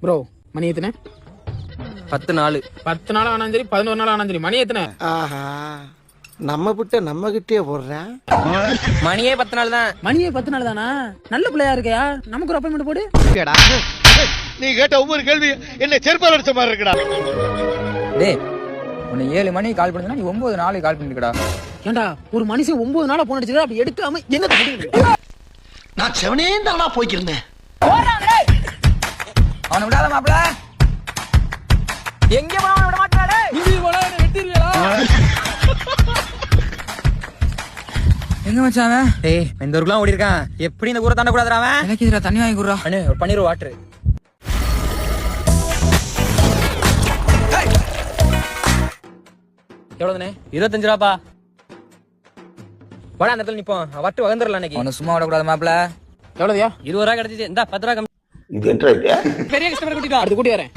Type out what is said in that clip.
Bro மணி எத்தனை? 10 நாள். 10 நாள் ஆனாலும் சரி 11 நாள் ஆனாலும் சரி. மணி எத்தனை? ஆஹா, நம்ம கிட்ட நம்ம கிட்டே போடுறேன். மணியே 10 நாள் தான். மணியே 10 நாள் தானா? நல்ல பிள்ளையா இருக்கையா? நமக்கு ஒரு அப்பாயின்மெண்ட் போடு. நீ கேட்ட ஒவ்வொரு கேள்வி என்ன செருப்பால் அடிச்ச மாதிரி இருக்குடா. டேய், உன்னை 7 மணிக்கு கால் பண்ணுதுன்னா நீ 9 நாளைக்கு கால் பண்ணிருக்கடா. ஏண்டா ஒரு மனுஷன் 9 நாளா போன் அடிச்சிருக்கா, அப்படி எடுக்காம என்ன தப்பு? நான் செவனே தானா போய்க்கிருந்தேன். அவனை விடாத மாப்ள. எங்க போனா விட மாட்டாடே. நீங்க போனா என்ன வெட்டிருவீங்களா? எங்க மச்சான் அவன்? டேய், இந்த ஊருக்குலாம் ஓடி இருக்கான். எப்படி இந்த ஊரை தாண்ட கூடாதுடா அவன்? எனக்கு இதுல தண்ணி வாங்கி குடுறா. அண்ணே, ஒரு பன்னீர் வாட்டர். எவ்வளவுதானே? 25 ரூபாப்பா. வாடா அந்த இடத்துல நிப்போம். வட்டு வகந்துறலாம் இன்னைக்கு. அவனை சும்மா விடக்கூடாது மாப்ள. எவ்வளவுயா? 20 ரூபா கிடைச்சிச்சு. இந்தா 10 ரூபா. இது என்ன பெரிய கஸ்டமர் கூட்டிட்டு வா. அடுத்து கூட்டி வரேன்.